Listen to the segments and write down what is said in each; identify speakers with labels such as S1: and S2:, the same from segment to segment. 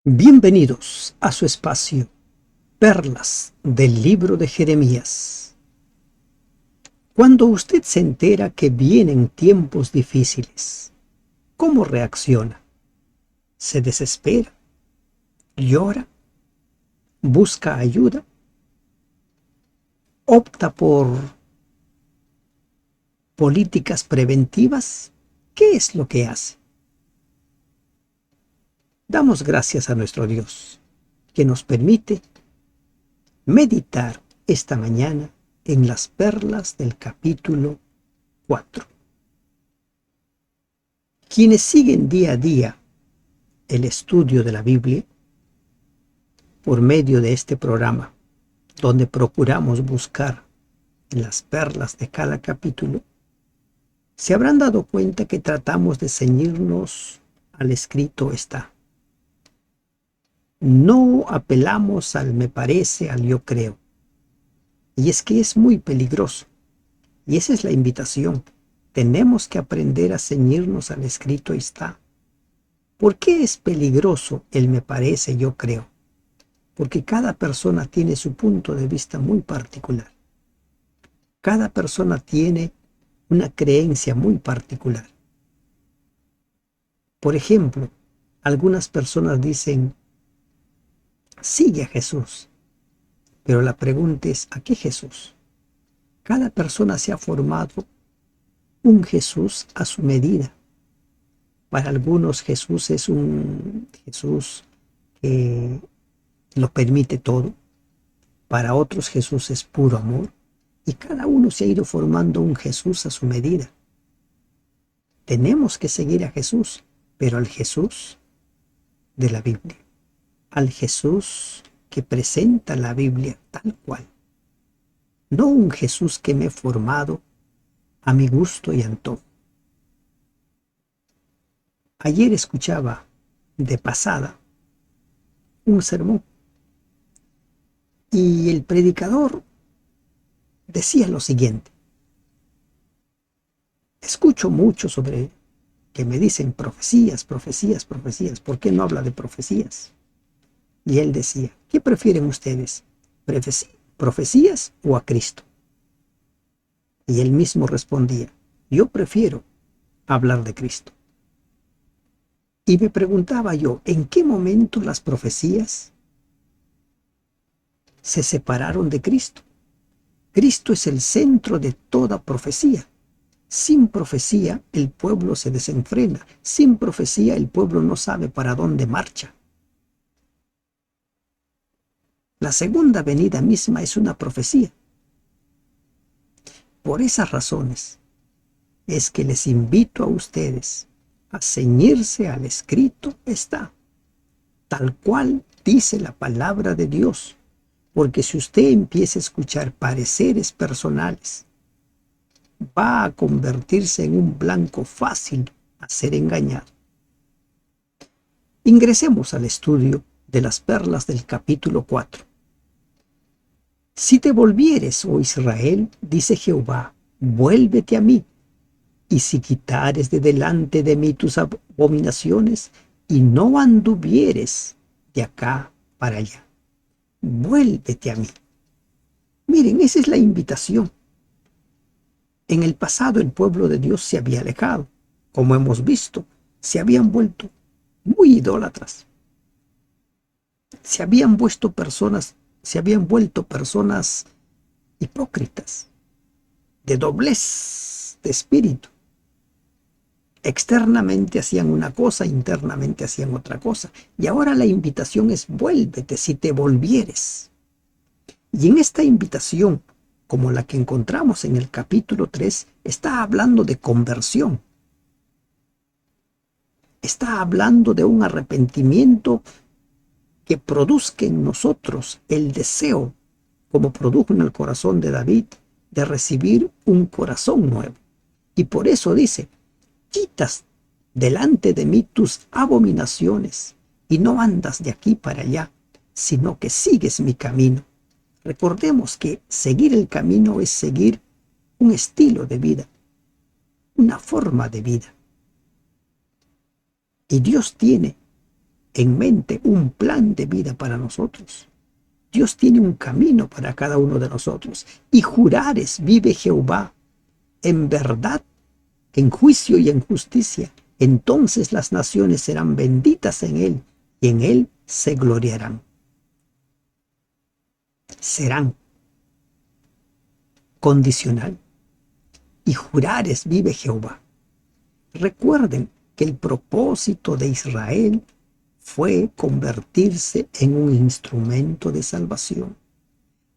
S1: Bienvenidos a su espacio, Perlas del libro de Jeremías. Cuando usted se entera que vienen tiempos difíciles, ¿cómo reacciona? ¿Se desespera? ¿Llora? ¿Busca ayuda? ¿Opta por políticas preventivas? ¿Qué es lo que hace? Damos gracias a nuestro Dios, que nos permite meditar esta mañana en las perlas del capítulo 4. Quienes siguen día a día el estudio de la Biblia por medio de este programa, donde procuramos buscar en las perlas de cada capítulo, se habrán dado cuenta que tratamos de ceñirnos al escrito está. No apelamos al me parece, al yo creo. Y es que es muy peligroso. Y esa es la invitación. Tenemos que aprender a ceñirnos al escrito está. ¿Por qué es peligroso el me parece, yo creo? Porque cada persona tiene su punto de vista muy particular. Cada persona tiene una creencia muy particular. Por ejemplo, algunas personas dicen, sigue a Jesús. Pero la pregunta es, ¿a qué Jesús? Cada persona se ha formado un Jesús a su medida. Para algunos Jesús es un Jesús que lo permite todo. Para otros Jesús es puro amor. Y cada uno se ha ido formando un Jesús a su medida. Tenemos que seguir a Jesús, pero al Jesús de la Biblia, al Jesús que presenta la Biblia tal cual. No un Jesús que me he formado a mi gusto y antojo. Ayer escuchaba de pasada un sermón y el predicador decía lo siguiente. Escucho mucho sobre que me dicen profecías, profecías, profecías. ¿Por qué no habla de profecías? Y él decía, ¿qué prefieren ustedes? ¿Profecías o a Cristo? Y él mismo respondía, yo prefiero hablar de Cristo. Y me preguntaba yo, ¿en qué momento las profecías se separaron de Cristo? Cristo es el centro de toda profecía. Sin profecía el pueblo se desenfrena. Sin profecía el pueblo no sabe para dónde marcha. La segunda venida misma es una profecía. Por esas razones es que les invito a ustedes a ceñirse al escrito está, tal cual dice la palabra de Dios, porque si usted empieza a escuchar pareceres personales, va a convertirse en un blanco fácil a ser engañado. Ingresemos al estudio de las perlas del capítulo 4. Si te volvieres, oh Israel, dice Jehová, vuélvete a mí, y si quitares de delante de mí tus abominaciones, y no anduvieres de acá para allá, vuélvete a mí. Miren, esa es la invitación. En el pasado el pueblo de Dios se había alejado. Como hemos visto, se habían vuelto muy idólatras. Se habían vuelto personas hipócritas, de doblez de espíritu. Externamente hacían una cosa, internamente hacían otra cosa. Y ahora la invitación es vuélvete si te volvieres. Y en esta invitación, como la que encontramos en el capítulo 3, está hablando de conversión. Está hablando de un arrepentimiento que produzca en nosotros el deseo, como produjo en el corazón de David, de recibir un corazón nuevo. Y por eso dice, quitas delante de mí tus abominaciones y no andas de aquí para allá, sino que sigues mi camino. Recordemos que seguir el camino es seguir un estilo de vida, una forma de vida. Y Dios tiene en mente un plan de vida para nosotros. Dios tiene un camino para cada uno de nosotros. Y jurares, vive Jehová, en verdad, en juicio y en justicia. Entonces las naciones serán benditas en él, y en él se gloriarán. Serán condicional. Y jurares, vive Jehová. Recuerden que el propósito de Israel fue convertirse en un instrumento de salvación.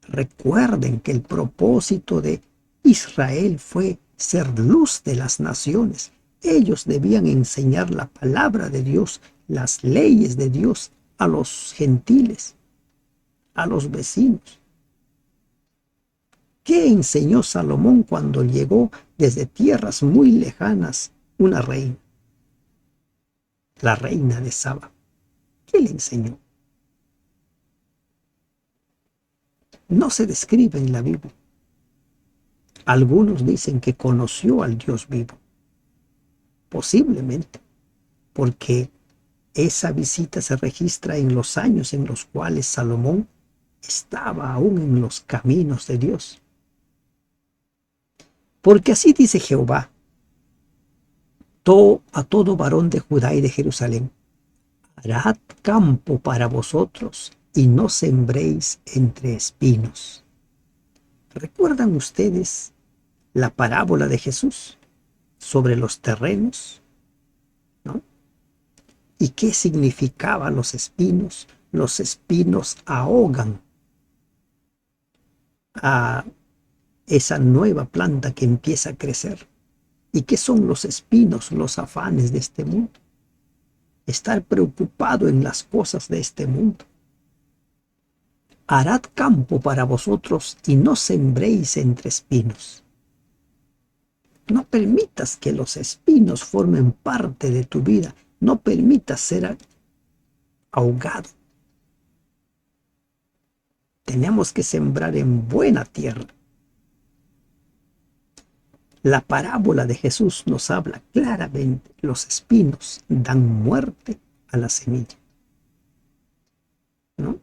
S1: Recuerden que el propósito de Israel fue ser luz de las naciones. Ellos debían enseñar la palabra de Dios, las leyes de Dios a los gentiles, a los vecinos. ¿Qué enseñó Salomón cuando llegó desde tierras muy lejanas una reina? La reina de Saba. ¿Qué le enseñó? No se describe en la Biblia. Algunos dicen que conoció al Dios vivo. Posiblemente, porque esa visita se registra en los años en los cuales Salomón estaba aún en los caminos de Dios. Porque así dice Jehová a todo varón de Judá y de Jerusalén: harad campo para vosotros y no sembréis entre espinos. ¿Recuerdan ustedes la parábola de Jesús sobre los terrenos? ¿No? ¿Y qué significaban los espinos? Los espinos ahogan a esa nueva planta que empieza a crecer. ¿Y qué son los espinos? Los afanes de este mundo. Estar preocupado en las cosas de este mundo. Harad campo para vosotros y no sembréis entre espinos. No permitas que los espinos formen parte de tu vida. No permitas ser ahogado. Tenemos que sembrar en buena tierra. La parábola de Jesús nos habla claramente: los espinos dan muerte a la semilla. ¿No?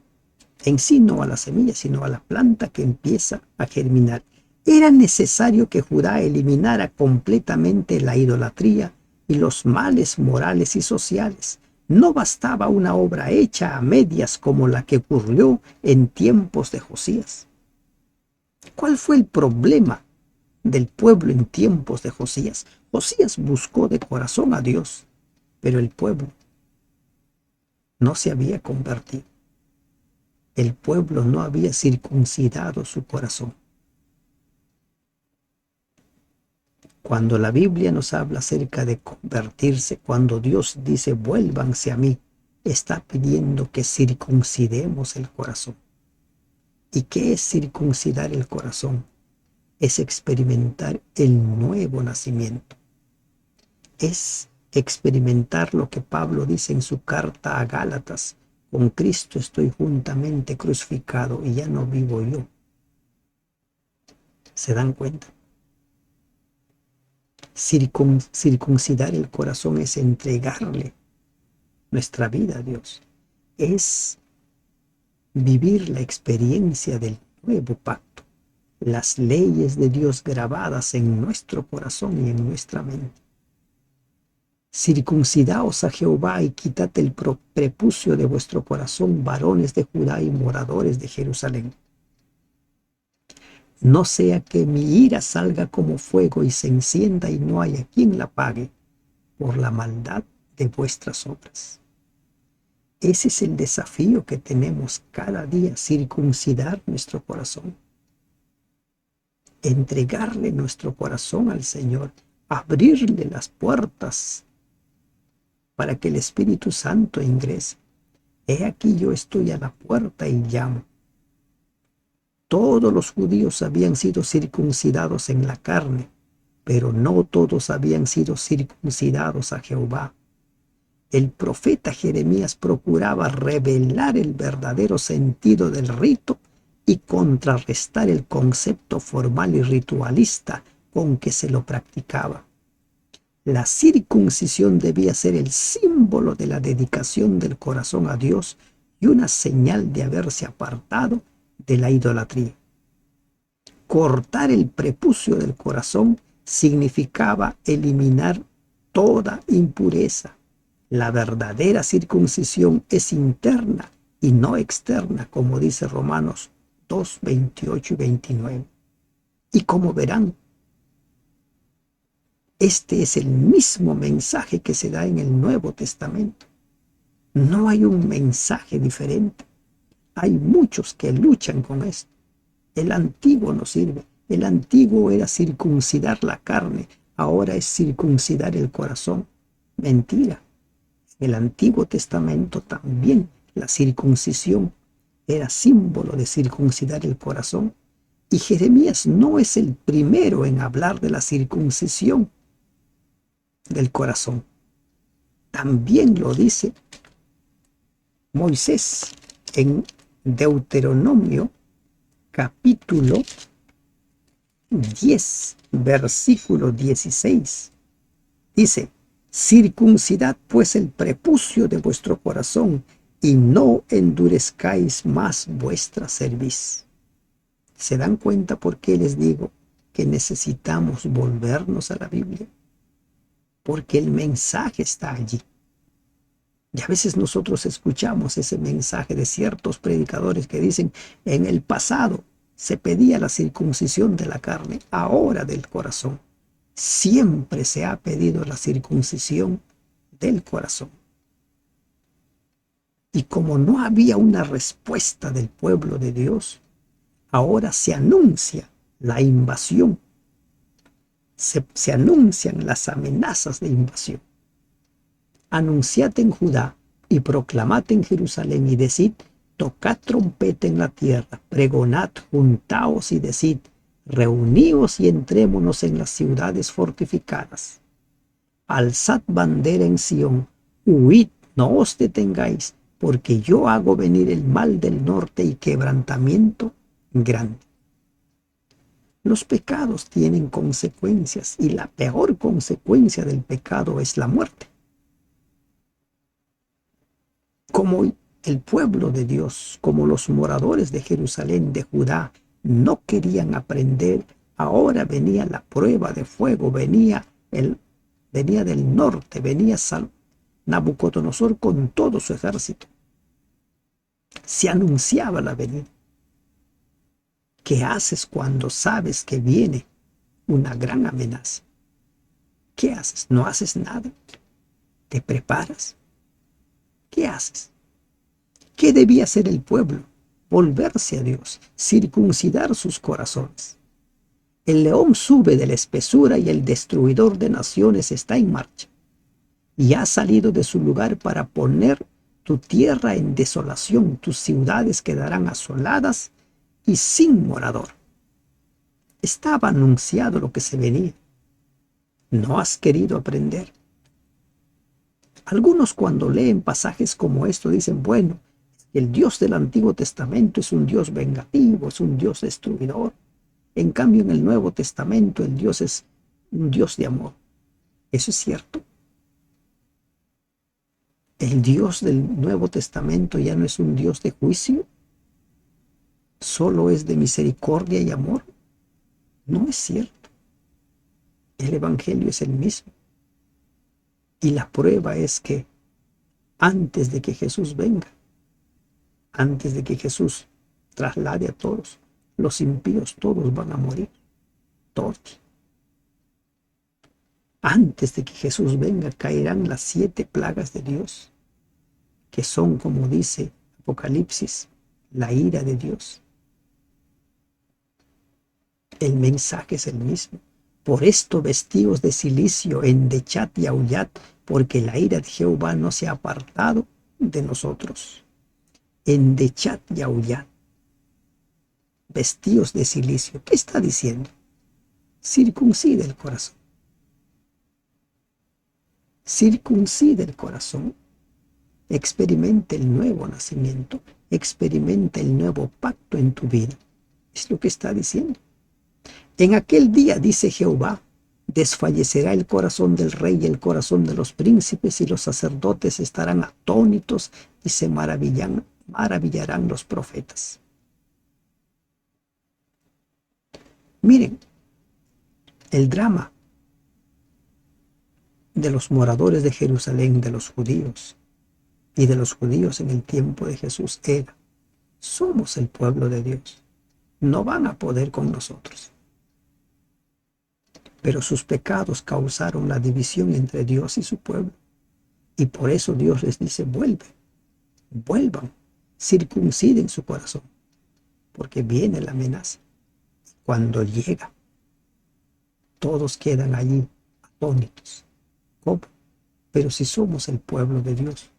S1: En sí no a la semilla, sino a la planta que empieza a germinar. Era necesario que Judá eliminara completamente la idolatría y los males morales y sociales. No bastaba una obra hecha a medias como la que ocurrió en tiempos de Josías. ¿Cuál fue el problema del pueblo en tiempos de Josías? Josías buscó de corazón a Dios, pero el pueblo no se había convertido. El pueblo no había circuncidado su corazón. Cuando la Biblia nos habla acerca de convertirse, cuando Dios dice vuélvanse a mí, está pidiendo que circuncidemos el corazón. ¿Y qué es circuncidar el corazón? Es experimentar el nuevo nacimiento. Es experimentar lo que Pablo dice en su carta a Gálatas: con Cristo estoy juntamente crucificado y ya no vivo yo. ¿Se dan cuenta? Circuncidar el corazón es entregarle nuestra vida a Dios. Es vivir la experiencia del nuevo pacto, las leyes de Dios grabadas en nuestro corazón y en nuestra mente. Circuncidaos a Jehová y quitad el prepucio de vuestro corazón, varones de Judá y moradores de Jerusalén. No sea que mi ira salga como fuego y se encienda y no haya quien la apague por la maldad de vuestras obras. Ese es el desafío que tenemos cada día: circuncidar nuestro corazón, entregarle nuestro corazón al Señor, abrirle las puertas para que el Espíritu Santo ingrese. He aquí yo estoy a la puerta y llamo. Todos los judíos habían sido circuncidados en la carne, pero no todos habían sido circuncidados a Jehová. El profeta Jeremías procuraba revelar el verdadero sentido del rito y contrarrestar el concepto formal y ritualista con que se lo practicaba. La circuncisión debía ser el símbolo de la dedicación del corazón a Dios y una señal de haberse apartado de la idolatría. Cortar el prepucio del corazón significaba eliminar toda impureza. La verdadera circuncisión es interna y no externa, como dice Romanos 2, 28 y 29. Y como verán, este es el mismo mensaje que se da en el Nuevo Testamento. No hay un mensaje diferente. Hay muchos que luchan con esto. El antiguo no sirve. El antiguo era circuncidar la carne, ahora es circuncidar el corazón. Mentira. En el Antiguo Testamento también la circuncisión era símbolo de circuncidar el corazón. Y Jeremías no es el primero en hablar de la circuncisión del corazón. También lo dice Moisés en Deuteronomio capítulo 10, versículo 16. Dice: circuncidad pues el prepucio de vuestro corazón y no endurezcáis más vuestra cerviz. ¿Se dan cuenta por qué les digo que necesitamos volvernos a la Biblia? Porque el mensaje está allí. Y a veces nosotros escuchamos ese mensaje de ciertos predicadores que dicen: en el pasado se pedía la circuncisión de la carne, ahora del corazón. Siempre se ha pedido la circuncisión del corazón. Y como no había una respuesta del pueblo de Dios, ahora se anuncia la invasión. Se anuncian las amenazas de invasión. Anunciad en Judá y proclamad en Jerusalén y decid: tocad trompeta en la tierra, pregonad, juntaos y decid: reuníos y entrémonos en las ciudades fortificadas. Alzad bandera en Sión, huid, no os detengáis, porque yo hago venir el mal del norte y quebrantamiento grande. Los pecados tienen consecuencias y la peor consecuencia del pecado es la muerte. Como el pueblo de Dios, como los moradores de Jerusalén, de Judá, no querían aprender, ahora venía la prueba de fuego, venía del norte, venía Nabucodonosor con todo su ejército. Se anunciaba la venida. ¿Qué haces cuando sabes que viene una gran amenaza? ¿Qué haces? ¿No haces nada? ¿Te preparas? ¿Qué haces? ¿Qué debía hacer el pueblo? Volverse a Dios, circuncidar sus corazones. El león sube de la espesura y el destruidor de naciones está en marcha. Y ha salido de su lugar para poner tu tierra en desolación. Tus ciudades quedarán asoladas y sin morador. Estaba anunciado lo que se venía. No has querido aprender. Algunos, cuando leen pasajes como esto, dicen: bueno, el Dios del Antiguo Testamento es un Dios vengativo, es un Dios destruidor. En cambio, en el Nuevo Testamento el Dios es un Dios de amor. ¿Eso es cierto? ¿El Dios del Nuevo Testamento ya no es un Dios de juicio? ¿Solo es de misericordia y amor? No es cierto. El Evangelio es el mismo. Y la prueba es que antes de que Jesús venga, antes de que Jesús traslade a todos, los impíos todos van a morir. Todos. Antes de que Jesús venga, caerán las 7 plagas de Dios, que son, como dice Apocalipsis, la ira de Dios. El mensaje es el mismo. Por esto, vestíos de cilicio, endechad y aullad, porque la ira de Jehová no se ha apartado de nosotros. Endechad y aullad. Vestíos de cilicio. ¿Qué está diciendo? Circuncide el corazón. Circuncide el corazón. Experimente el nuevo nacimiento. Experimenta el nuevo pacto en tu vida. Es lo que está diciendo. En aquel día, dice Jehová, Desfallecerá el corazón del rey y el corazón de los príncipes, y los sacerdotes estarán atónitos y se maravillarán los profetas. Miren, el drama de los moradores de Jerusalén, de los judíos y de los judíos en el tiempo de Jesús era: somos el pueblo de Dios, no van a poder con nosotros. Pero sus pecados causaron la división entre Dios y su pueblo. Y por eso Dios les dice: vuelvan, circunciden su corazón, porque viene la amenaza. Cuando llega, todos quedan allí atónitos. ¿Cómo? Pero si somos el pueblo de Dios,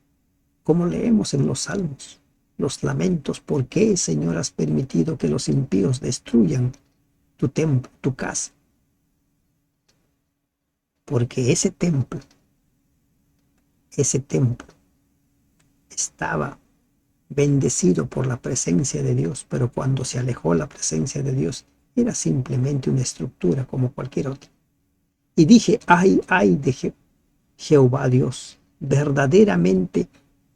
S1: como leemos en los salmos, los lamentos: ¿por qué, Señor, has permitido que los impíos destruyan tu templo, tu casa? Porque ese templo estaba bendecido por la presencia de Dios, pero cuando se alejó la presencia de Dios, era simplemente una estructura como cualquier otra. Y dije: ay de Jehová Dios, verdaderamente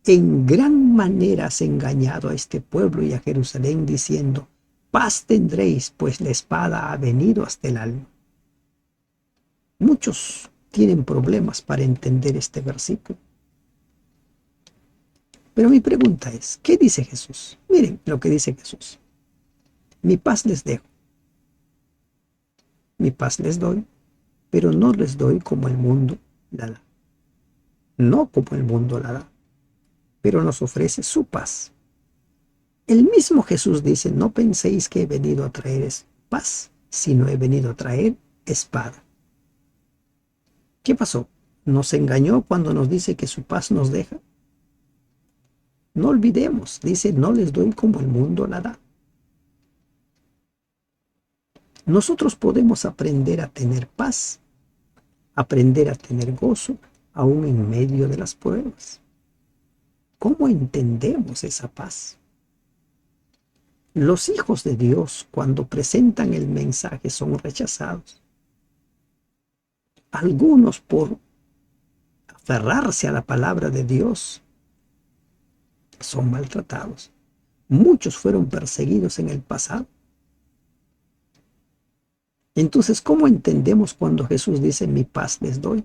S1: en gran manera has engañado a este pueblo y a Jerusalén, diciendo: paz tendréis, pues la espada ha venido hasta el alma. Muchos tienen problemas para entender este versículo. Pero mi pregunta es: ¿qué dice Jesús? Miren lo que dice Jesús: mi paz les dejo, mi paz les doy, pero no les doy como el mundo la da. No como el mundo la da, pero nos ofrece su paz. El mismo Jesús dice: no penséis que he venido a traer paz, sino he venido a traer espada. ¿Qué pasó? ¿Nos engañó cuando nos dice que su paz nos deja? No olvidemos, dice: no les doy como el mundo la da. Nosotros podemos aprender a tener paz, aprender a tener gozo, aún en medio de las pruebas. ¿Cómo entendemos esa paz? Los hijos de Dios, cuando presentan el mensaje, son rechazados. Algunos, por aferrarse a la palabra de Dios, son maltratados. Muchos fueron perseguidos en el pasado. Entonces, ¿cómo entendemos cuando Jesús dice: mi paz les doy?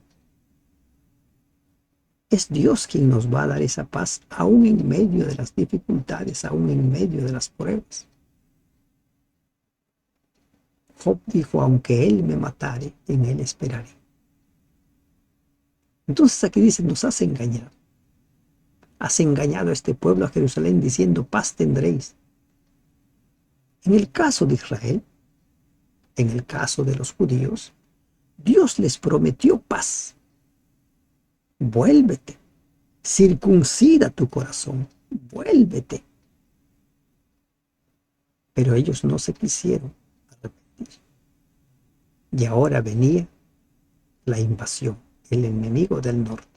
S1: Es Dios quien nos va a dar esa paz, aún en medio de las dificultades, aún en medio de las pruebas. Job dijo: aunque Él me matare, en Él esperaré. Entonces aquí dice: nos has engañado. Has engañado a este pueblo, a Jerusalén, diciendo: paz tendréis. En el caso de Israel, en el caso de los judíos, Dios les prometió paz. Vuélvete, circuncida tu corazón, vuélvete. Pero ellos no se quisieron arrepentir. Y ahora venía la invasión, el enemigo del norte.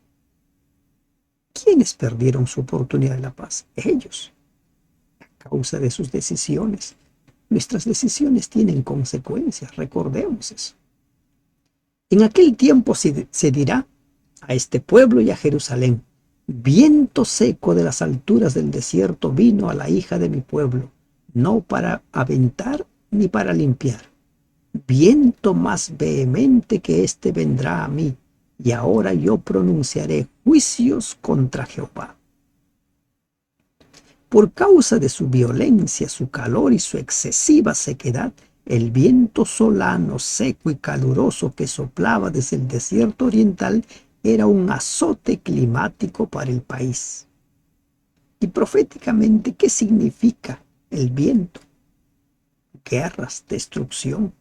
S1: ¿Quiénes perdieron su oportunidad de la paz? Ellos, a causa de sus decisiones. Nuestras decisiones tienen consecuencias, recordemos eso. En aquel tiempo se dirá a este pueblo y a Jerusalén: viento seco de las alturas del desierto vino a la hija de mi pueblo, no para aventar ni para limpiar. Viento más vehemente que éste vendrá a mí, y ahora yo pronunciaré juicios contra Jehová. Por causa de su violencia, su calor y su excesiva sequedad, el viento solano, seco y caluroso que soplaba desde el desierto oriental era un azote climático para el país. Y proféticamente, ¿qué significa el viento? Guerras, destrucción.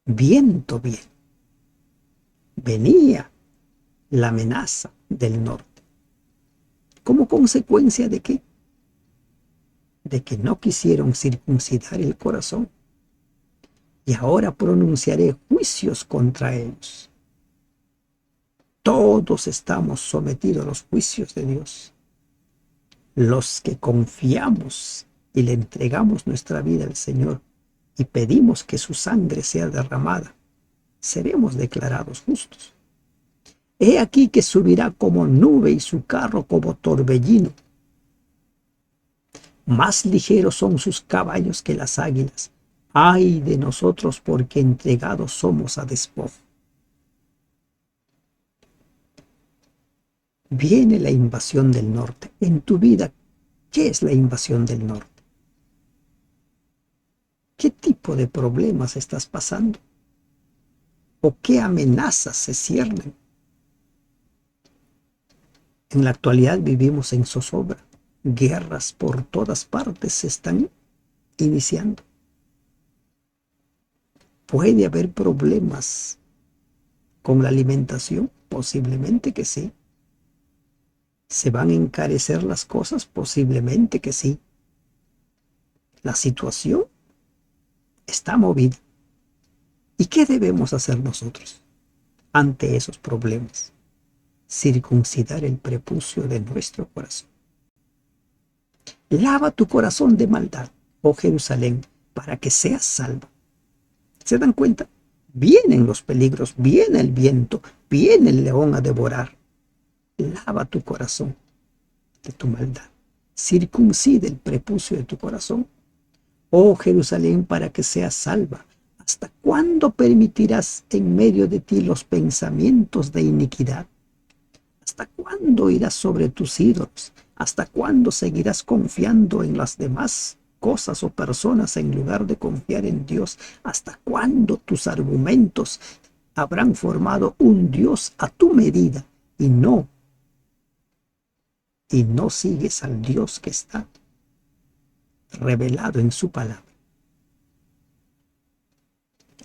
S1: Viento bien. Venía la amenaza del norte. ¿Como consecuencia de qué? De que no quisieron circuncidar el corazón. Y ahora pronunciaré juicios contra ellos. Todos estamos sometidos a los juicios de Dios. Los que confiamos y le entregamos nuestra vida al Señor, y pedimos que su sangre sea derramada, seremos declarados justos. He aquí que subirá como nube y su carro como torbellino. Más ligeros son sus caballos que las águilas. Ay de nosotros, porque entregados somos a despojo. Viene la invasión del norte. En tu vida, ¿qué es la invasión del norte? ¿Qué tipo de problemas estás pasando? ¿O qué amenazas se ciernen? En la actualidad vivimos en zozobra. Guerras por todas partes se están iniciando. ¿Puede haber problemas con la alimentación? Posiblemente que sí. ¿Se van a encarecer las cosas? Posiblemente que sí. La situación está movida. ¿Y qué debemos hacer nosotros ante esos problemas? Circuncidar el prepucio de nuestro corazón. Lava tu corazón de maldad, oh Jerusalén, para que seas salvo. ¿Se dan cuenta? Vienen los peligros, viene el viento, viene el león a devorar. Lava tu corazón de tu maldad. Circuncide el prepucio de tu corazón, oh Jerusalén, para que seas salva. ¿Hasta cuándo permitirás en medio de ti los pensamientos de iniquidad? ¿Hasta cuándo irás sobre tus ídolos? ¿Hasta cuándo seguirás confiando en las demás cosas o personas en lugar de confiar en Dios? ¿Hasta cuándo tus argumentos habrán formado un Dios a tu medida y no sigues al Dios que está revelado en su palabra?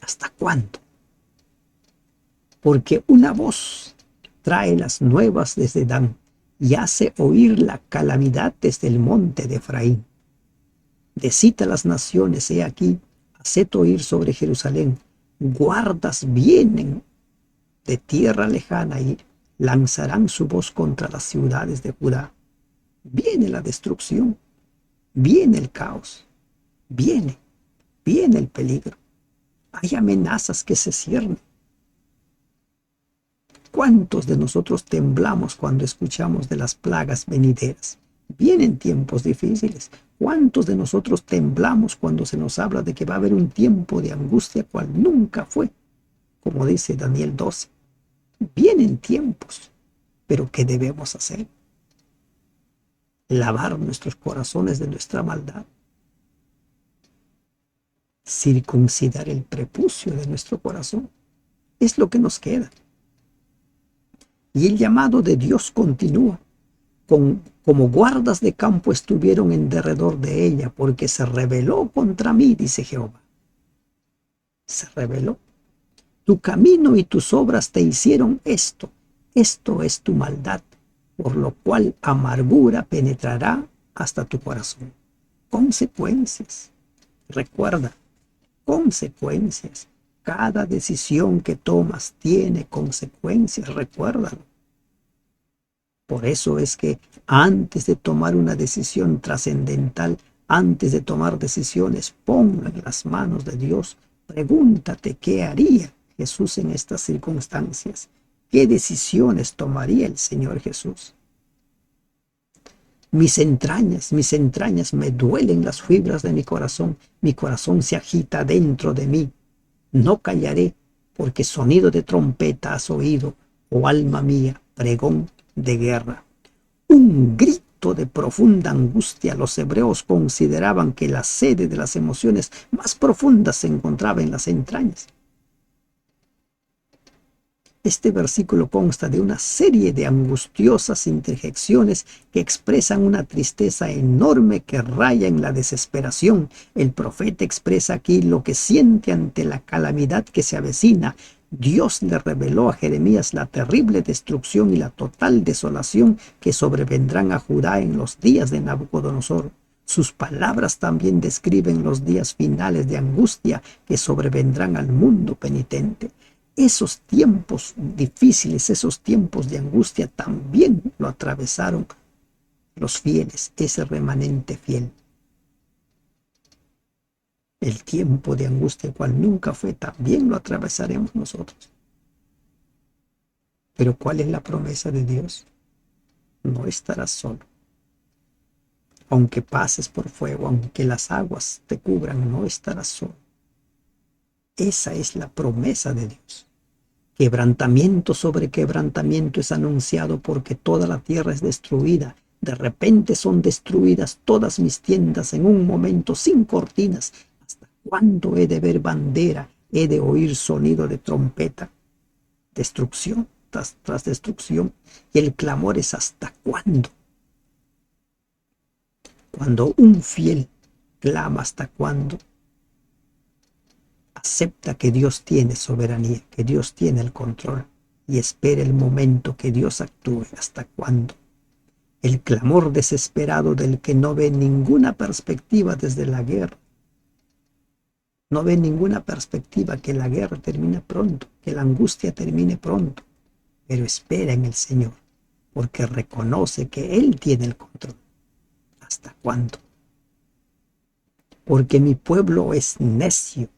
S1: ¿Hasta cuándo? Porque una voz trae las nuevas desde Dan y hace oír la calamidad desde el monte de Efraín. Decid a las naciones, he aquí, haced oír sobre Jerusalén, guardas vienen de tierra lejana y lanzarán su voz contra las ciudades de Judá. Viene la destrucción, viene el caos, viene el peligro. Hay amenazas que se ciernen. ¿Cuántos de nosotros temblamos cuando escuchamos de las plagas venideras? Vienen tiempos difíciles. ¿Cuántos de nosotros temblamos cuando se nos habla de que va a haber un tiempo de angustia cual nunca fue? Como dice Daniel 12. Vienen tiempos, pero ¿qué debemos hacer? Lavar nuestros corazones de nuestra maldad. Circuncidar el prepucio de nuestro corazón. Es lo que nos queda. Y el llamado de Dios continúa. Como guardas de campo estuvieron en derredor de ella, porque se rebeló contra mí, dice Jehová. Se rebeló. Tu camino y tus obras te hicieron esto. Esto es tu maldad, por lo cual amargura penetrará hasta tu corazón. Consecuencias. Recuerda, consecuencias. Cada decisión que tomas tiene consecuencias, recuérdalo. Por eso es que antes de tomar una decisión trascendental, antes de tomar decisiones, ponla en las manos de Dios. Pregúntate qué haría Jesús en estas circunstancias. ¿Qué decisiones tomaría el Señor Jesús? Mis entrañas, me duelen las fibras de mi corazón se agita dentro de mí. No callaré, porque sonido de trompeta has oído, oh alma mía, pregón de guerra. Un grito de profunda angustia. Los hebreos consideraban que la sede de las emociones más profundas se encontraba en las entrañas. Este versículo consta de una serie de angustiosas interjecciones que expresan una tristeza enorme que raya en la desesperación. El profeta expresa aquí lo que siente ante la calamidad que se avecina. Dios le reveló a Jeremías la terrible destrucción y la total desolación que sobrevendrán a Judá en los días de Nabucodonosor. Sus palabras también describen los días finales de angustia que sobrevendrán al mundo penitente. Esos tiempos difíciles, esos tiempos de angustia también lo atravesaron los fieles, ese remanente fiel. El tiempo de angustia, cual nunca fue, también lo atravesaremos nosotros. Pero ¿cuál es la promesa de Dios? No estarás solo. Aunque pases por fuego, aunque las aguas te cubran, no estarás solo. Esa es la promesa de Dios. Quebrantamiento sobre quebrantamiento es anunciado porque toda la tierra es destruida. De repente son destruidas todas mis tiendas en un momento sin cortinas. ¿Hasta cuándo he de ver bandera? He de oír sonido de trompeta. Destrucción tras destrucción. Y el clamor es ¿hasta cuándo? Cuando un fiel clama ¿hasta cuándo? Acepta que Dios tiene soberanía, que Dios tiene el control y espera el momento que Dios actúe. ¿Hasta cuándo? El clamor desesperado del que no ve ninguna perspectiva desde la guerra. No ve ninguna perspectiva que la guerra termine pronto, que la angustia termine pronto, pero espera en el Señor, porque reconoce que Él tiene el control. ¿Hasta cuándo? Porque mi pueblo es necio.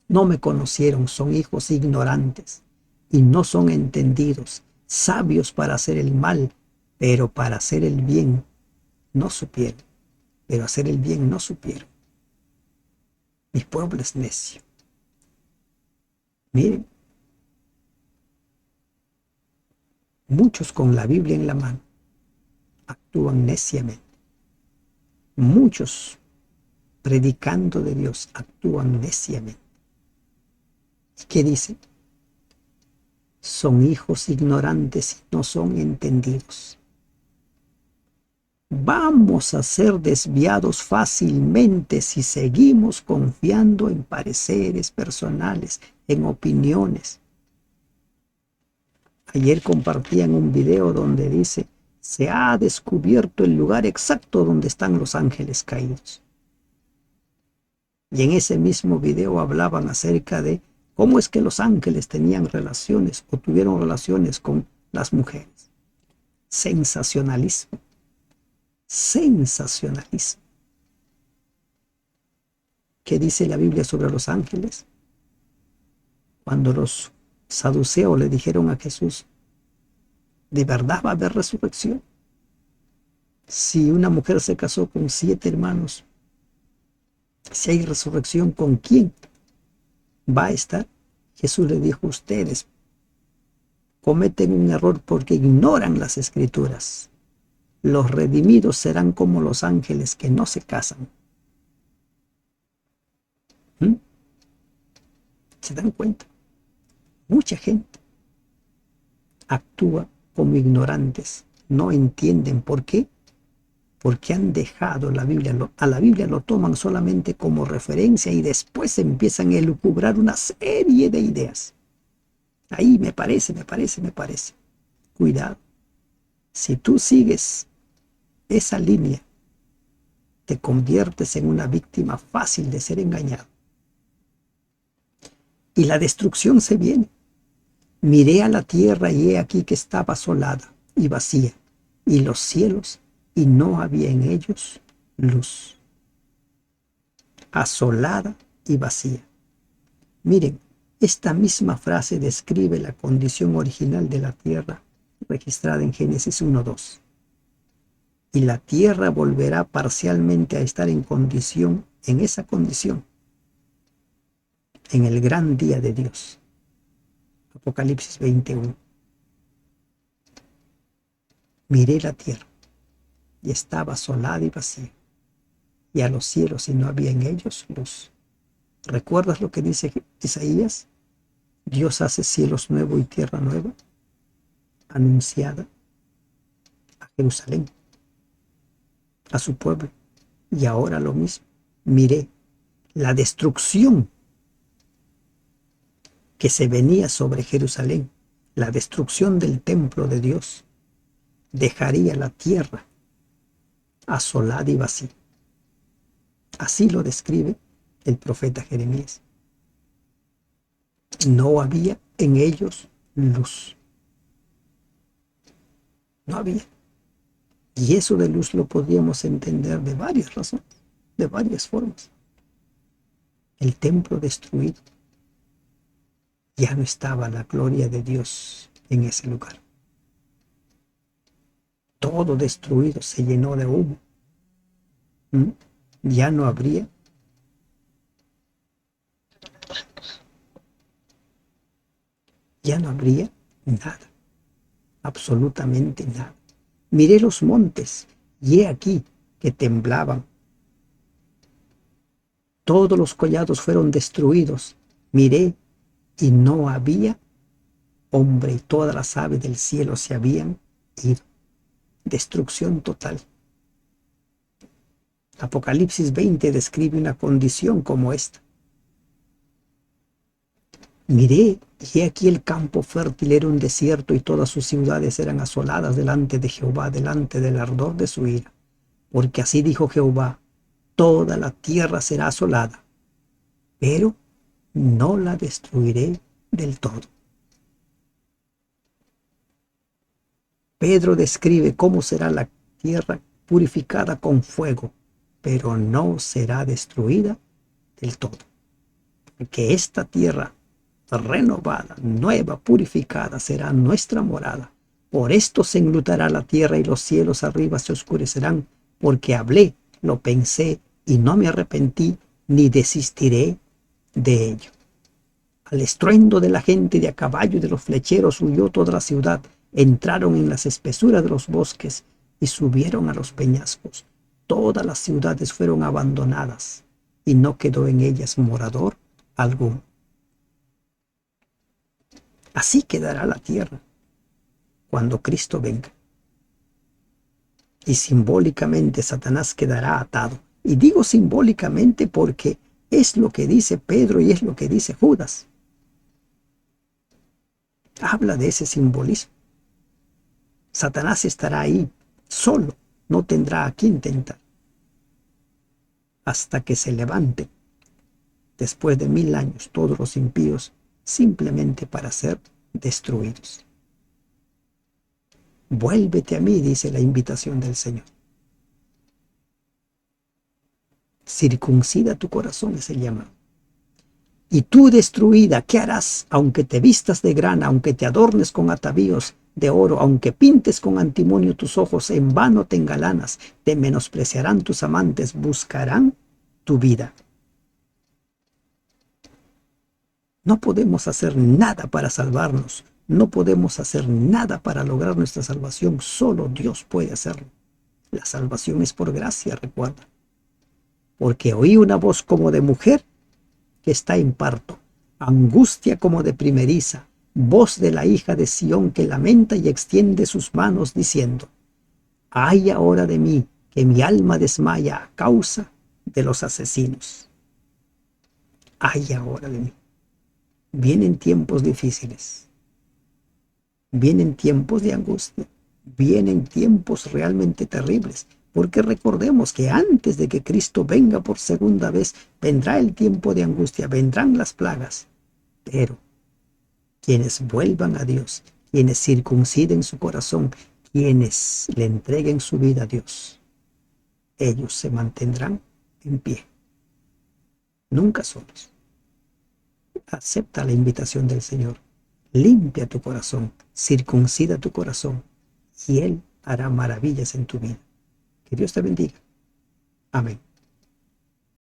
S1: No me conocieron, son hijos ignorantes y no son entendidos, sabios para hacer el mal, pero para hacer el bien no supieron, pero hacer el bien no supieron. Mi pueblo es necio. Miren, muchos con la Biblia en la mano actúan neciamente. Muchos predicando de Dios actúan neciamente. ¿Y qué dice? Son hijos ignorantes y no son entendidos. Vamos a ser desviados fácilmente si seguimos confiando en pareceres personales, en opiniones. Ayer compartían un video donde dice, se ha descubierto el lugar exacto donde están los ángeles caídos. Y en ese mismo video hablaban acerca de cómo es que los ángeles tenían relaciones o tuvieron relaciones con las mujeres. Sensacionalismo. Sensacionalismo. ¿Qué dice la Biblia sobre los ángeles? Cuando los saduceos le dijeron a Jesús, ¿de verdad va a haber resurrección? Si una mujer se casó con 7 hermanos, si hay resurrección, ¿con quién va a estar? Jesús le dijo, ustedes cometen un error porque ignoran las escrituras. Los redimidos serán como los ángeles que no se casan. ¿Mm? ¿Se dan cuenta? Mucha gente actúa como ignorantes, no entienden por qué, porque han dejado la Biblia, a la Biblia lo toman solamente como referencia y después empiezan a elucubrar una serie de ideas. Ahí me parece. Cuidado, si tú sigues esa línea, te conviertes en una víctima fácil de ser engañado. Y la destrucción se viene. Miré a la tierra y he aquí que estaba asolada y vacía, y los cielos, y no había en ellos luz. Asolada y vacía. Miren, esta misma frase describe la condición original de la tierra, registrada en Génesis 1:2. Y la tierra volverá parcialmente a estar en esa condición, en el gran día de Dios. Apocalipsis 21. Miré la tierra y estaba asolada y vacía, y a los cielos y no había en ellos luz. ¿Recuerdas lo que dice Isaías? Dios hace cielos nuevos y tierra nueva, anunciada a Jerusalén, a su pueblo. Y ahora lo mismo. Miré la destrucción que se venía sobre Jerusalén, la destrucción del templo de Dios, dejaría la tierra asolada y vacía. Así lo describe el profeta Jeremías. No había en ellos luz. No había. Y eso de luz lo podríamos entender de varias razones, de varias formas. el templo destruido, ya no estaba la gloria de Dios en ese lugar. Todo destruido, se llenó de humo. Ya no habría nada, absolutamente nada. Miré los montes y he aquí que temblaban. Todos los collados fueron destruidos. Miré y no había hombre, y todas las aves del cielo se habían ido. Destrucción total. Apocalipsis 20 describe una condición como esta. Miré, y he aquí el campo fértil era un desierto, y todas sus ciudades eran asoladas delante de Jehová, delante del ardor de su ira. Porque así dijo Jehová, toda la tierra será asolada, pero no la destruiré del todo. Pedro describe cómo será la tierra purificada con fuego, pero no será destruida del todo. Porque esta tierra renovada, nueva, purificada, será nuestra morada. Por esto se enlutará la tierra y los cielos arriba se oscurecerán, porque hablé, lo pensé y no me arrepentí, ni desistiré de ello. Al estruendo de la gente de a caballo y de los flecheros huyó toda la ciudad, entraron en las espesuras de los bosques y subieron a los peñascos. Todas las ciudades fueron abandonadas y no quedó en ellas morador alguno. Así quedará la tierra cuando Cristo venga. Y simbólicamente Satanás quedará atado. Y digo simbólicamente porque es lo que dice Pedro y es lo que dice Judas. Habla de ese simbolismo. Satanás estará ahí solo, no tendrá a quien tentar, hasta que se levante después de 1000 años todos los impíos, simplemente para ser destruidos. Vuélvete a mí, dice la invitación del Señor. Circuncida tu corazón, es el llamado. Y tú, destruida, ¿qué harás? Aunque te vistas de grana, aunque te adornes con atavíos de oro, aunque pintes con antimonio tus ojos, en vano te engalanas, te menospreciarán tus amantes, buscarán tu vida. No podemos hacer nada para salvarnos, no podemos hacer nada para lograr nuestra salvación, solo Dios puede hacerlo. La salvación es por gracia, recuerda. Porque oí una voz como de mujer que está en parto, angustia como de primeriza, voz de la hija de Sión que lamenta y extiende sus manos diciendo, ay ahora de mí, que mi alma desmaya a causa de los asesinos. Ay ahora de mí. Vienen tiempos difíciles, vienen tiempos de angustia, vienen tiempos realmente terribles, porque recordemos que antes de que Cristo venga por segunda vez, vendrá el tiempo de angustia, vendrán las plagas, pero quienes vuelvan a Dios, quienes circunciden su corazón, quienes le entreguen su vida a Dios, ellos se mantendrán en pie, nunca solos. Acepta la invitación del Señor. Limpia tu corazón, circuncida tu corazón y Él hará maravillas en tu vida. Que Dios te bendiga. Amén.